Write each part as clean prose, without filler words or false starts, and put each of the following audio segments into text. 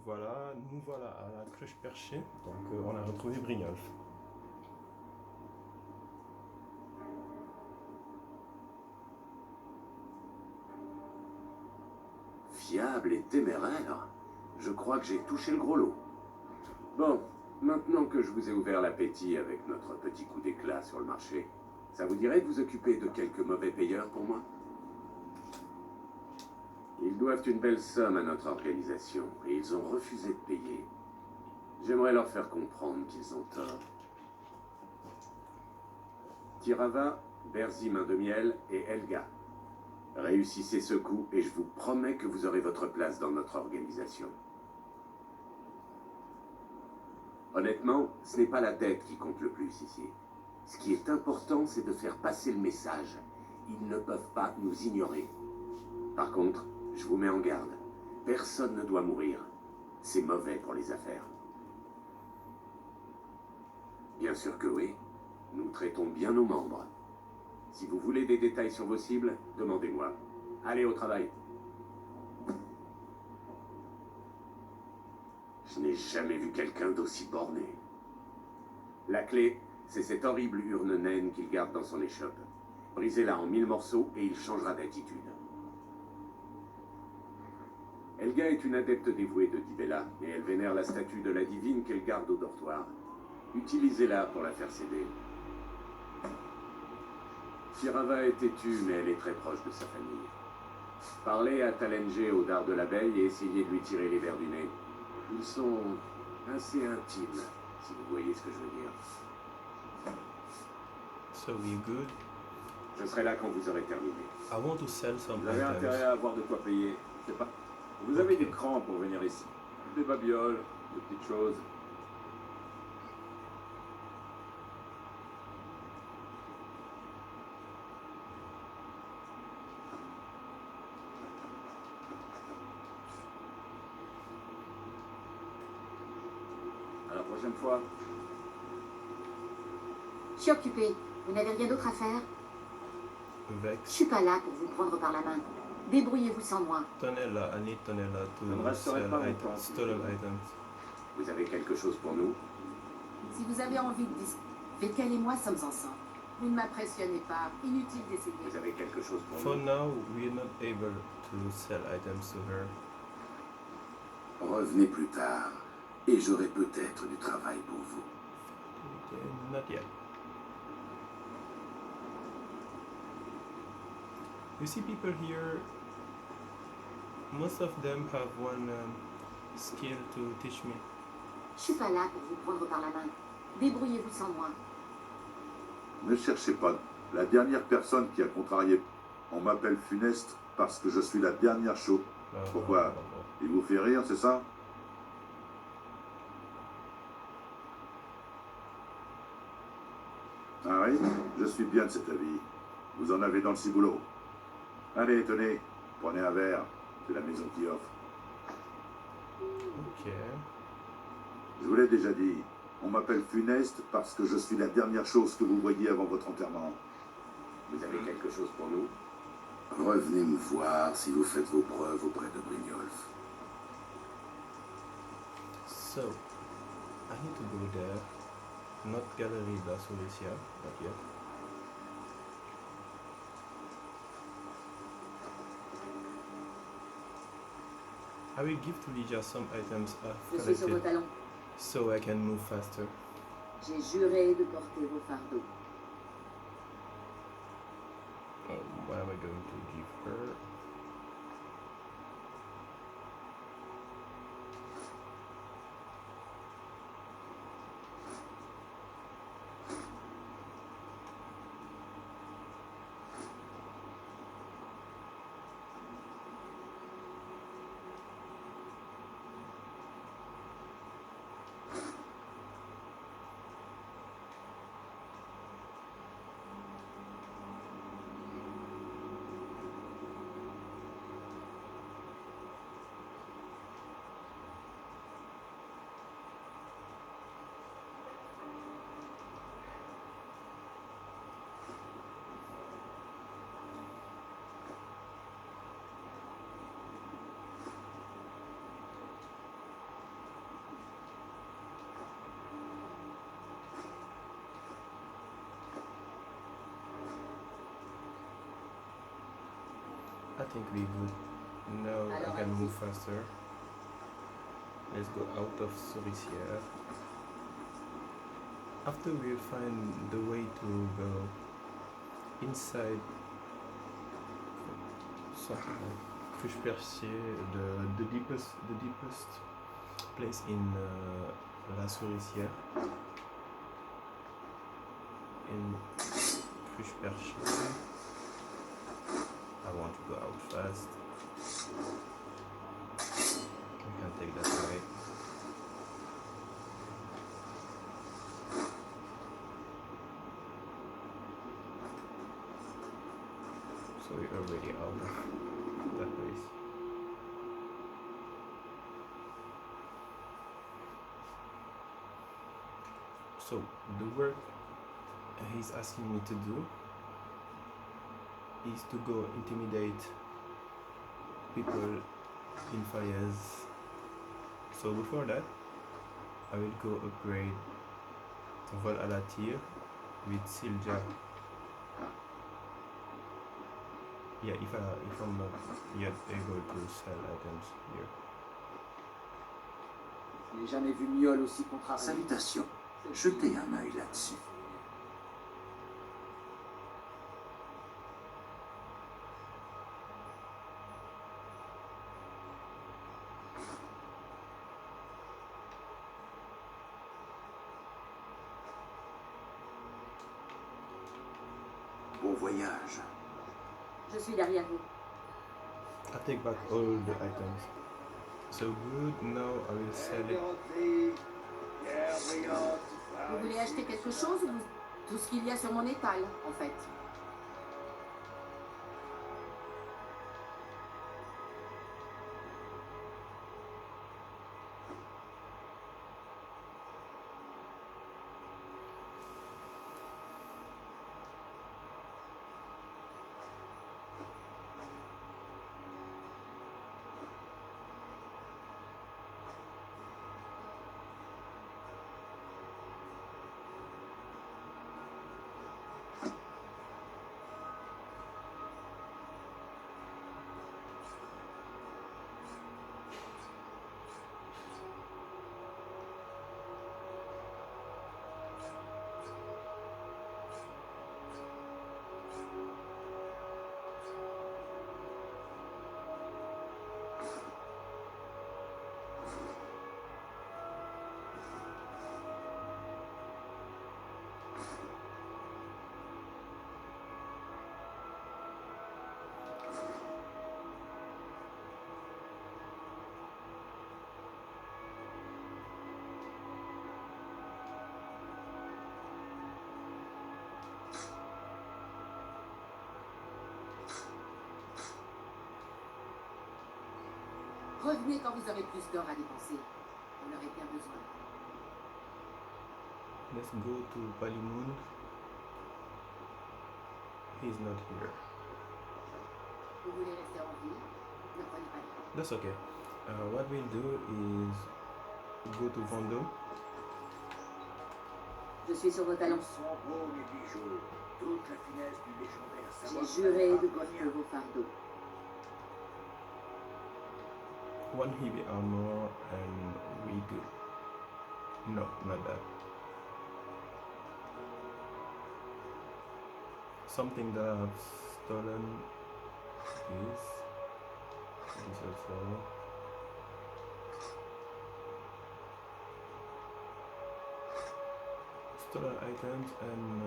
voilà, nous voilà à la Cruche Perchée. Donc on a retrouvé Brynjolf. Fiable et téméraire. Je crois que j'ai touché le gros lot. Bon, maintenant que je vous ai ouvert l'appétit avec notre petit coup d'éclat sur le marché, ça vous dirait de vous occuper de quelques mauvais payeurs pour moi? Ils doivent une belle somme à notre organisation et ils ont refusé de payer. J'aimerais leur faire comprendre qu'ils ont tort. Tirava, Berzi Main de Miel et Helga. Réussissez ce coup et je vous promets que vous aurez votre place dans notre organisation. Honnêtement, ce n'est pas la dette qui compte le plus ici. Ce qui est important, c'est de faire passer le message. Ils ne peuvent pas nous ignorer. Par contre, je vous mets en garde. Personne ne doit mourir. C'est mauvais pour les affaires. Bien sûr que oui. Nous traitons bien nos membres. Si vous voulez des détails sur vos cibles, demandez-moi. Allez au travail. Je n'ai jamais vu quelqu'un d'aussi borné. La clé, c'est cette horrible urne naine qu'il garde dans son échoppe. Brisez-la en 1000 morceaux et il changera d'attitude. Helga est une adepte dévouée de Dibella et elle vénère la statue de la divine qu'elle garde au dortoir. Utilisez-la pour la faire céder. Tirava est têtue, mais elle est très proche de sa famille. Parlez à Talenge au dard de l'abeille et essayez de lui tirer les vers du nez. Ils sont assez intimes, si vous voyez ce que je veux dire. So we're good. Je serai là quand vous aurez terminé. I want to sell some Vous avez intérêt items. à avoir de quoi payer, je sais pas. Vous avez des crans pour venir ici. Des babioles, des petites choses. À la prochaine fois. Je suis occupée. Vous n'avez rien d'autre à faire? Je Vex. suis pas là pour vous prendre par la main. Débrouillez-vous sans moi. Tonella, I need Tonella Je ne to resterai sell pas longtemps. stolen items. Vous avez quelque chose pour nous? Si vous avez envie de discuter, Vettel et moi sommes ensemble. Vous ne m'impressionnez pas. Inutile d'essayer. Vous avez quelque chose pour For nous? now, we're not able to sell items to her. Revenez plus tard, et j'aurai peut-être du travail pour vous. Not yet. You see people here, most of them have one skill to teach me. Je suis pas là pour vous prendre par la main. Débrouillez-vous sans moi. Ne cherchez pas. La dernière personne qui a contrarié. On m'appelle Funeste parce que je suis la dernière chose. Pourquoi? Il vous fait rire, c'est ça? Ah oui? Je suis bien de cet avis. Vous en avez dans le ciboulot. Allez, tenez, prenez un verre. C'est la maison qui offre. Ok. Je vous l'ai déjà dit. On m'appelle Funeste parce que je suis la dernière chose que vous voyez avant votre enterrement. Vous avez quelque chose pour nous? Revenez me voir si vous faites vos preuves auprès de Brynjolf. So, I need to go there. Not Gallery da Solesia, not yet. I will give to Lydia some items I've Je suis sur vos collected talons. so I can move faster. J'ai juré de porter vos fardeaux. What am I going to give her? think we good. Now I can move faster. Let's go out of Souricière. After we'll find the way to go inside Cruche Percier, the deepest place in La Souricière, in Cruche Percier. I want to go out fast. We can take that way. So we're already out of that place. So the work he's asking me to do is to go intimidate people in Fayez. So before that, I will go upgrade Vol à la Tire with Silja. Yeah, if I'm not yet able to sell items here. Je n'ai jamais vu Miol aussi contrarié. Salutations. Jetez un œil là-dessus. Bon voyage. Je suis derrière vous. I take back all the items. So good, now I will sell it. Vous voulez acheter quelque chose ou tout ce qu'il y a sur mon étal, en fait? Revenez quand vous aurez plus d'or à dépenser. Vous en aurez bien besoin. Let's go to Palimound. He's not here. Vous voulez rester en ville? Ne prenez pas de risque. That's okay. What we'll do is go to Vendôme. Je suis sur vos talons. Sont beaux les bijoux. Toute la finesse du légendaire J'ai savoir-faire juré de argonien. porter vos fardeaux. One heavy armor and we good. No, not that. Something that I've stolen is this also. Stolen items, and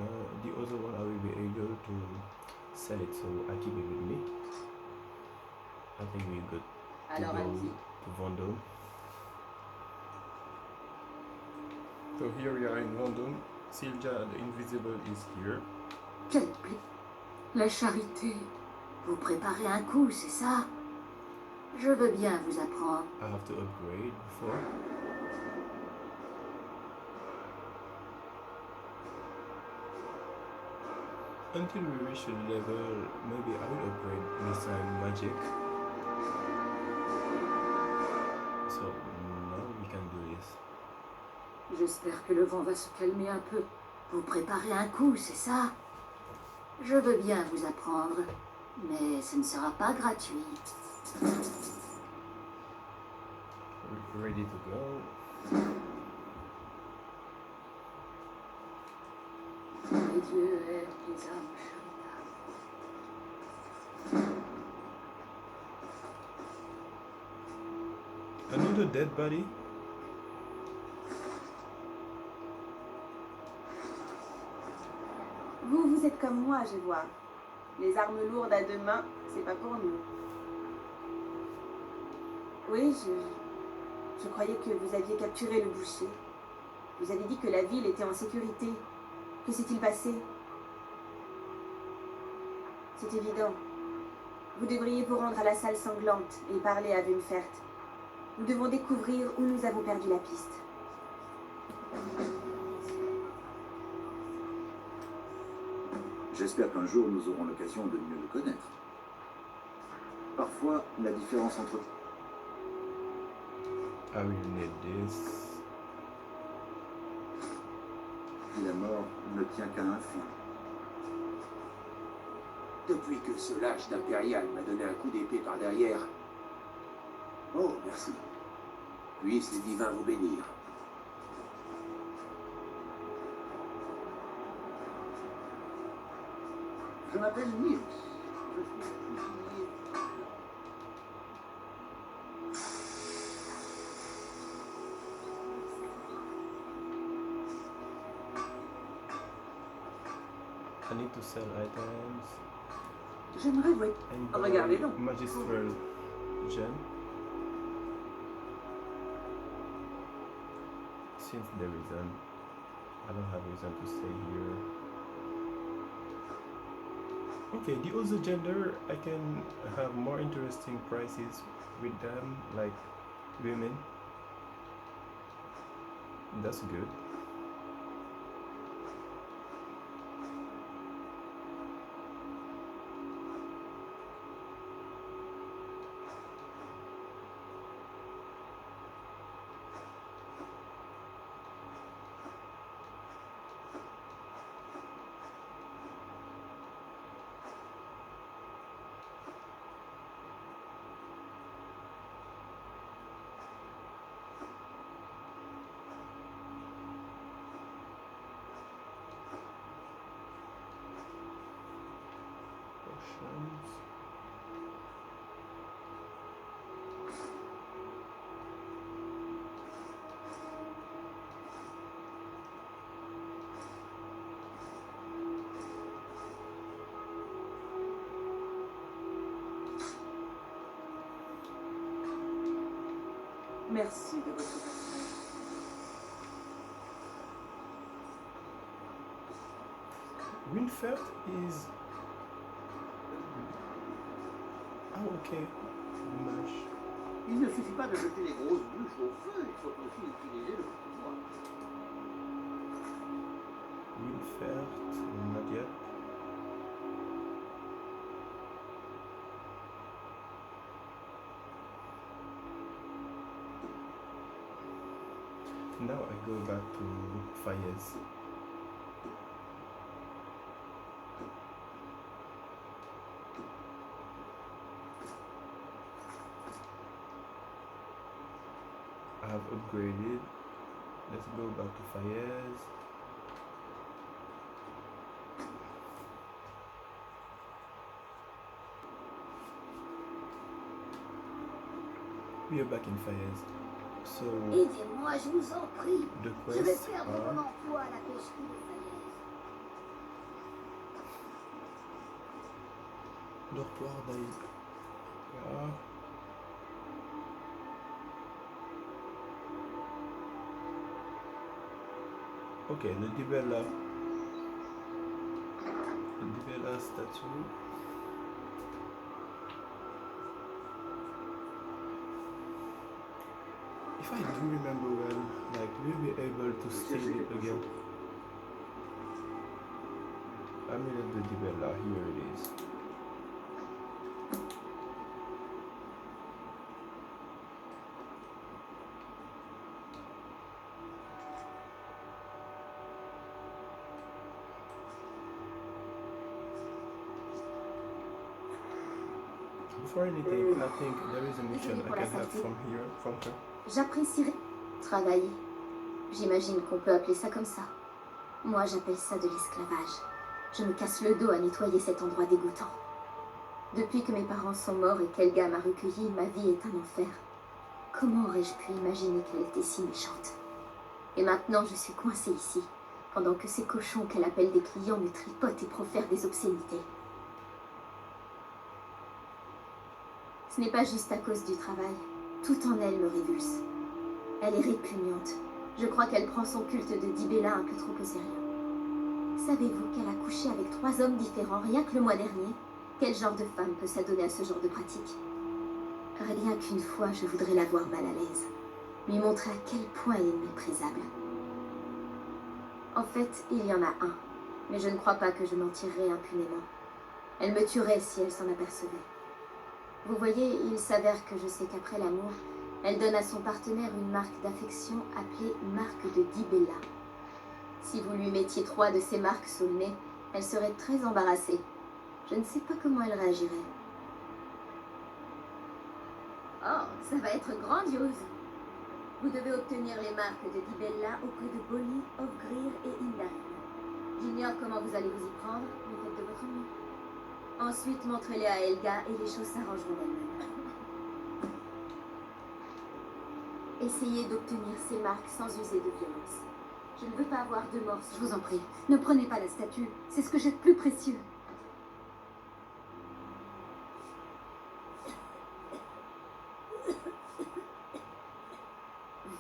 the other one I will be able to sell it, so I keep it with me. I think we're good to Alors go allons-y. to Vendôme. So here we are in Vendôme. Silja the Invisible is here. Quel pli. La charité. Vous préparez un coup, c'est ça? Je veux bien vous apprendre. I have to upgrade before. Until we reach a level, maybe I will upgrade missile magic. So now we can do this. J'espère que le vent va se calmer un peu. Vous préparez un coup, c'est ça? Je veux bien vous apprendre. Mais ce ne sera pas gratuit. Ready to go. Et Dieu aime les âmes charitables. Another dead body? Vous êtes comme moi, je vois. Les armes lourdes à deux mains, c'est pas pour nous. Oui, je croyais que vous aviez capturé le boucher. Vous avez dit que la ville était en sécurité. Que s'est-il passé? C'est évident. Vous devriez vous rendre à la salle sanglante et parler à Wunfert. Nous devons découvrir où nous avons perdu la piste. J'espère qu'un jour nous aurons l'occasion de mieux le connaître. Parfois, la différence entre... I will need this. La mort ne tient qu'à un fil. Depuis que ce lâche d'impérial m'a donné un coup d'épée par derrière. Oh, merci. Puissent les divins vous bénir. Je m'appelle Nils. Je suis fusillé. I need to sell items. J'aimerais voir. And Regardez donc. magistral gem. Since there isn't, I don't have reason to stay here. Okay, the other gender, I can have more interesting prices with them, like women. That's good. Potions. Merci de votre passage. Windfeld is... Ah, ok. Dommage. Il ne suffit pas de jeter les grosses bûches au feu, il faut aussi utiliser le pouvoir. Windfeld, not yet. Now I go back to Fayez. I have upgraded. Let's go back to Fayez. We are back in Fayez. So Aidez-moi, je vous en prie. the Je vais quests perdre are... mon emploi à la pêcherie de Falaise. Dortoir d'Aïd. Ah. Ok, le Dibella. Le Dibella statue. If I do remember well, like we'll be able to steal it again. Amulet de Dibella, here it is. before anything, I think there is a mission Désolée I pour la can have saleté. from here, from her. J'apprécierais travailler. J'imagine qu'on peut appeler ça comme ça. Moi, j'appelle ça de l'esclavage. Je me casse le dos à nettoyer cet endroit dégoûtant. Depuis que mes parents sont morts et qu'Elga m'a recueillie, ma vie est un enfer. Comment aurais-je pu imaginer qu'elle était si méchante? Et maintenant, je suis coincée ici, pendant que ces cochons qu'elle appelle des clients me tripotent et profèrent des obscénités. Ce n'est pas juste à cause du travail. Tout en elle me révulse. Elle est répugnante. Je crois qu'elle prend son culte de Dibella un peu trop au sérieux. Savez-vous qu'elle a couché avec 3 hommes différents rien que le mois dernier? Quel genre de femme peut s'adonner à ce genre de pratique? Rien qu'une fois, je voudrais la voir mal à l'aise. Lui montrer à quel point elle est méprisable. En fait, il y en a un. Mais je ne crois pas que je m'en tirerai impunément. Elle me tuerait si elle s'en apercevait. Vous voyez, il s'avère que je sais qu'après l'amour, elle donne à son partenaire une marque d'affection appelée marque de Dibella. Si vous lui mettiez 3 de ces marques sous le nez, elle serait très embarrassée. Je ne sais pas comment elle réagirait. Oh, ça va être grandiose! Vous devez obtenir les marques de Dibella auprès de Bolli, Ofgrir et Indarim. J'ignore comment vous allez vous y prendre, mais faites de votre mieux. Ensuite, montrez-les à Elga et les choses s'arrangeront d'elles-mêmes. Essayez d'obtenir ces marques sans user de violence. Je ne veux pas avoir de mort. Je vous en prie, ne prenez pas la statue. C'est ce que j'ai de plus précieux.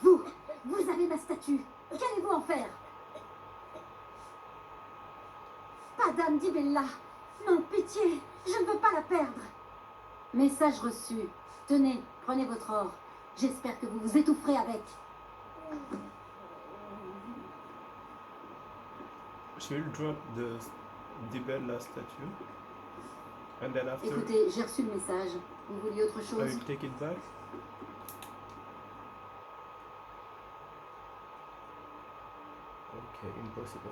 Vous avez ma statue. Qu'allez-vous en faire? Pas d'âme Dibella. Non, pitié, je ne veux pas la perdre. Message reçu. Tenez, prenez votre or. J'espère que vous vous étoufferez avec. She will drop the Dibella statue. And then after, Écoutez, j'ai reçu le message. Vous vouliez autre I chose? will take it back. Okay, impossible.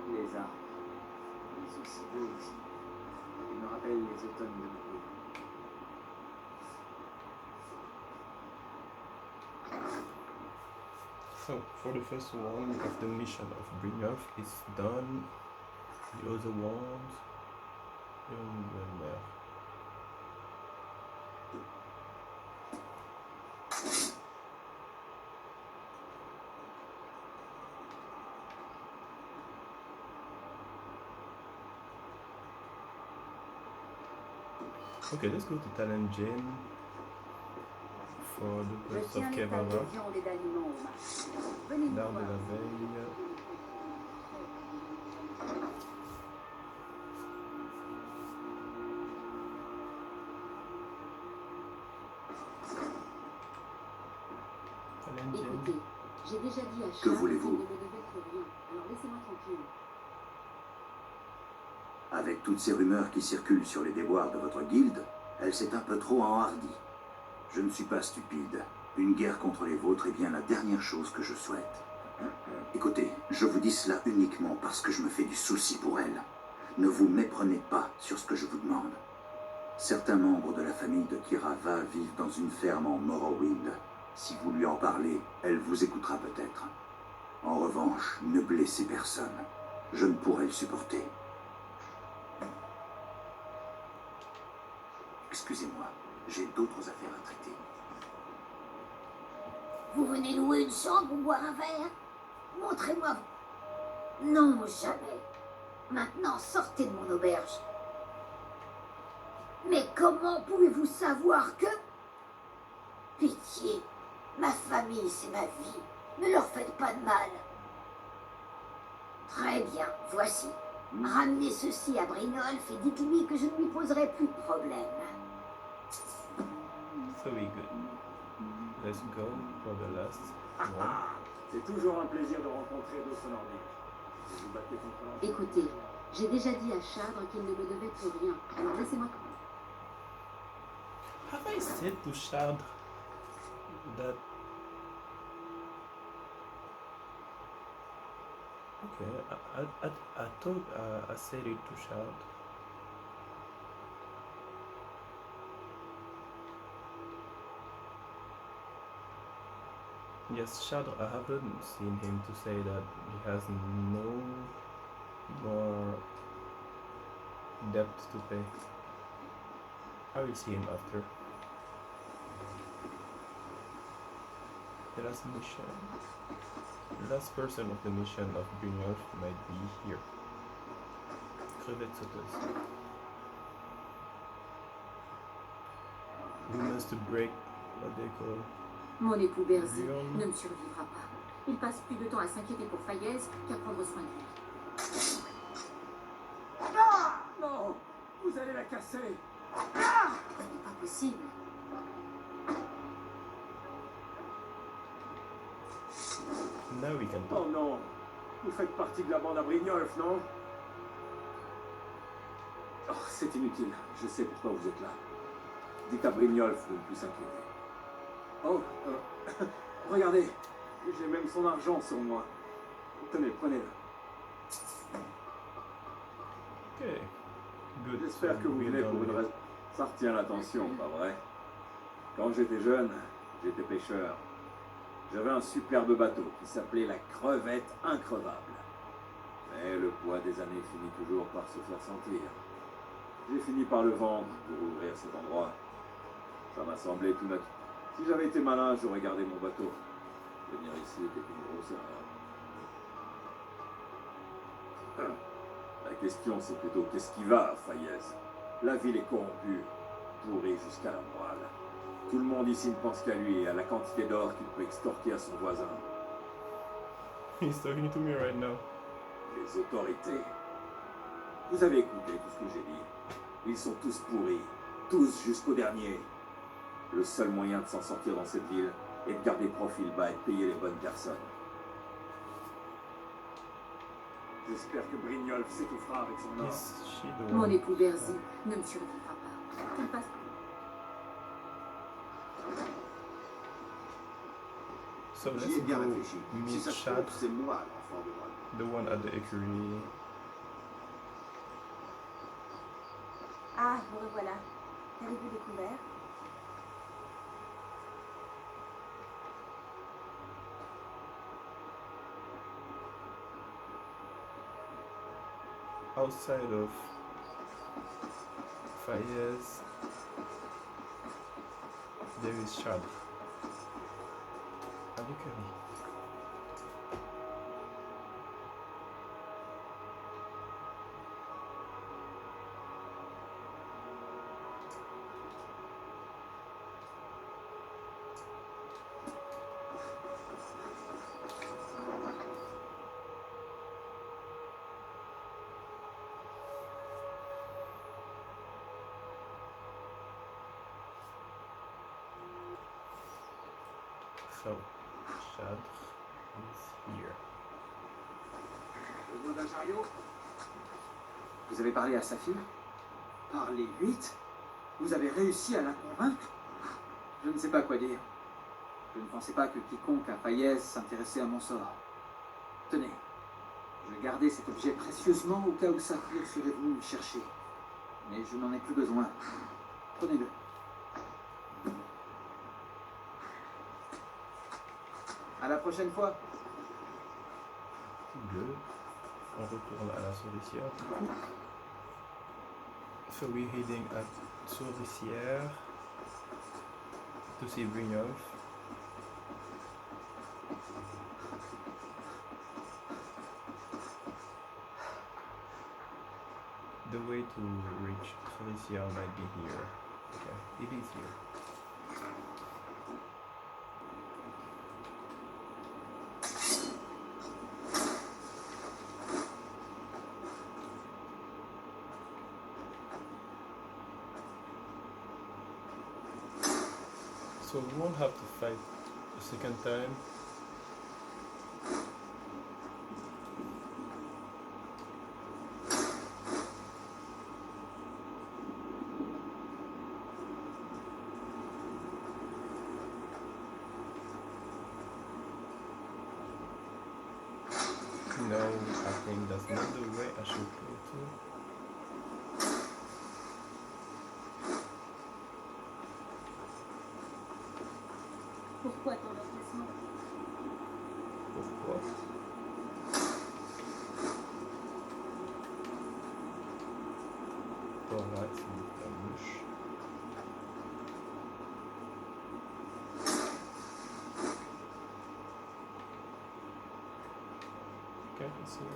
Les arbres. Ils sont si beaux ici. Ils me rappellent les automnes de mon pays. So, for the first one of the mission of Brynjolf is done. The other ones, there. Okay, let's go to Talanjin for the Je quest tiens of les tailles Kevava. de viande et d'aliments au marché. Venez me L'art de voir. la veille. Talanjin. Écoutez, j'ai déjà dit à Que Charles voulez-vous? qu'il ne me devait plus rien. Alors laissez-moi tranquille. Avec toutes ces rumeurs qui circulent sur les déboires de votre guilde, elle s'est un peu trop enhardie. Je ne suis pas stupide. Une guerre contre les vôtres est bien la dernière chose que je souhaite. Écoutez, je vous dis cela uniquement parce que je me fais du souci pour elle. Ne vous méprenez pas sur ce que je vous demande. Certains membres de la famille de Kirava vivent dans une ferme en Morrowind. Si vous lui en parlez, elle vous écoutera peut-être. En revanche, ne blessez personne. Je ne pourrai le supporter. Excusez-moi. J'ai d'autres affaires à traiter. Vous venez louer une chambre ou boire un verre? Montrez-moi. Non, jamais. Maintenant, sortez de mon auberge. Mais comment pouvez-vous savoir que... Pitié, ma famille, c'est ma vie. Ne leur faites pas de mal. Très bien, voici. Ramenez ceci à Brynolf et dites-lui que je ne lui poserai plus de problème. So we good. Let's go for the last one. C'est toujours un plaisir de rencontrer d'autres Nordiques. Vous vous battez contre l'Empire. Écoutez, j'ai déjà dit à Chadre qu'il ne me devait plus rien. Alors laissez-moi. Have I said to Shard that? Okay, I thought I said it to Shard. Yes, Shard, I haven't seen him to say that he has no more debt to pay. I will see him after. The last mission. The last person of the mission of Brynjolf might be here. Crevette sauteuse. We must break what they call. Mon époux Berzi Bjorn. ne me survivra pas. Il passe plus de temps à s'inquiéter pour Fayez qu'à prendre soin de lui. Ah non, vous allez la casser. Ce n'est pas possible. Now we can Oh talk. non, vous faites partie de la bande à Brynjolf, non? Oh, c'est inutile, je sais pourquoi vous êtes là. Dites à Brynjolf de ne plus s'inquiéter. Oh, regardez, j'ai même son argent sur moi. Tenez, prenez-le. Okay. Good. J'espère que vous We're venez done pour une with raison. Ça retient l'attention, pas vrai? Quand j'étais jeune, j'étais pêcheur. J'avais un superbe bateau qui s'appelait la Crevette Increvable. Mais le poids des années finit toujours par se faire sentir. J'ai fini par le vendre pour ouvrir cet endroit. Ça m'a semblé tout naturel. Si j'avais été malin, j'aurais gardé mon bateau. Venir ici était une grosse erreur. La question, c'est plutôt qu'est-ce qui va à Fayez? La ville est corrompue, pourrie jusqu'à la moelle. Tout le monde ici ne pense qu'à lui et à la quantité d'or qu'il peut extorquer à son voisin. He's talking to me right now. Les autorités. Vous avez écouté tout ce que j'ai dit. Ils sont tous pourris, tous jusqu'au dernier. Le seul moyen de s'en sortir dans cette ville est de garder profil bas et de payer les bonnes personnes. J'espère que Brynjolf s'étouffera avec son or. Is she the Mon one? époux Berzi ne me survivra pas. Il passe. So let's J'y ai bien go réfléchi. Si meet ça se Shad, trouve, c'est moi l'enfant de dragon. the one at the ecurie. Ah, vous revoilà. Qu'avez-vous découvert? Outside of Fayez, there is Shad. At the ecurie. So, Shad is here. Besoin d'un chariot? Vous avez parlé à Saphir? Par les 8? Vous avez réussi à la convaincre? Je ne sais pas quoi dire. Je ne pensais pas que quiconque à Fayez s'intéressait à mon sort. Tenez, je gardais cet objet précieusement au cas où Saphir serait venu me chercher. Mais je n'en ai plus besoin. Prenez-le. À la prochaine fois. Good. On retourne à la souricière. So we're heading at Souricière. to see Brynjolf. The way to reach Felicia might be here. Okay, it is here. So we won't have to fight a second time. No, I think that's not the way I should go to. Pourquoi ton emplacement? Pourquoi? Alright, c'est la mouche. Okay, I can see it.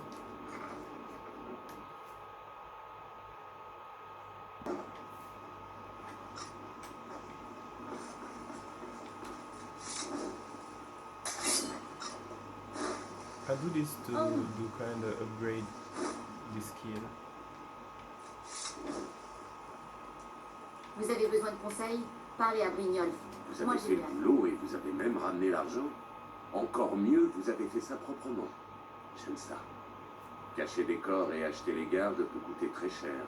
I do this to do kind of upgrade the skill. Vous avez besoin de conseils? Parlez à Brynjolf. Vous Moi, avez j'ai fait le bien. boulot et vous avez même ramené l'argent. Encore mieux, vous avez fait ça proprement. J'aime ça. Cacher des corps et acheter les gardes peut coûter très cher.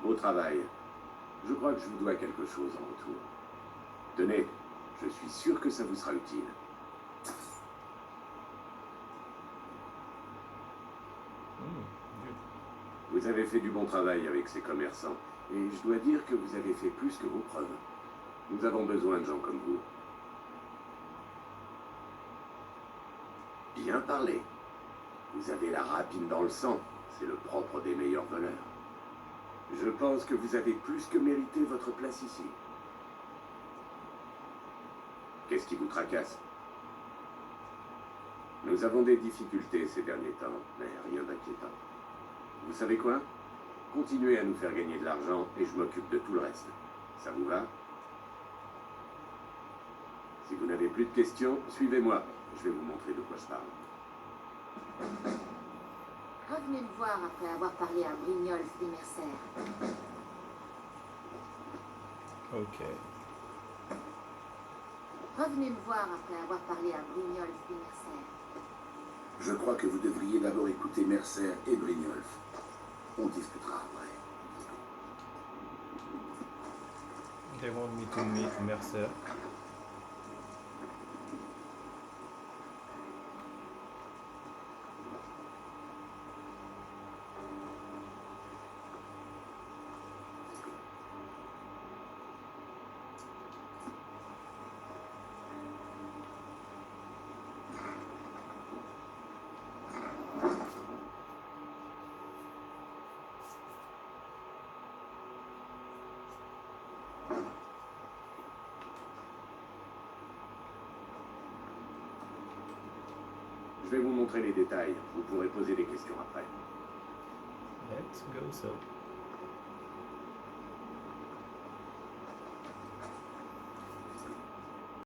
Beau travail. Je crois que je vous dois quelque chose en retour. Tenez, je suis sûr que ça vous sera utile. Good. Vous avez fait du bon travail avec ces commerçants. Et je dois dire que vous avez fait plus que vos preuves. Nous avons besoin de gens comme vous. Bien parlé. Vous avez la rapine dans le sang. C'est le propre des meilleurs voleurs. Je pense que vous avez plus que mérité votre place ici. Qu'est-ce qui vous tracasse? Nous avons des difficultés ces derniers temps, mais rien d'inquiétant. Vous savez quoi? Continuez à nous faire gagner de l'argent et je m'occupe de tout le reste. Ça vous va? Si vous n'avez plus de questions, suivez-moi. Je vais vous montrer de quoi je parle. Revenez me voir après avoir parlé à Brynjolf des Mercenaires. Ok. Revenez me voir après avoir parlé à Brynjolf des Mercenaires. Je crois que vous devriez d'abord écouter Mercer et Brynjolf. On discutera après. They want me to meet Mercer. Je vais vous montrer les détails. Vous pourrez poser des questions après. Let's go so.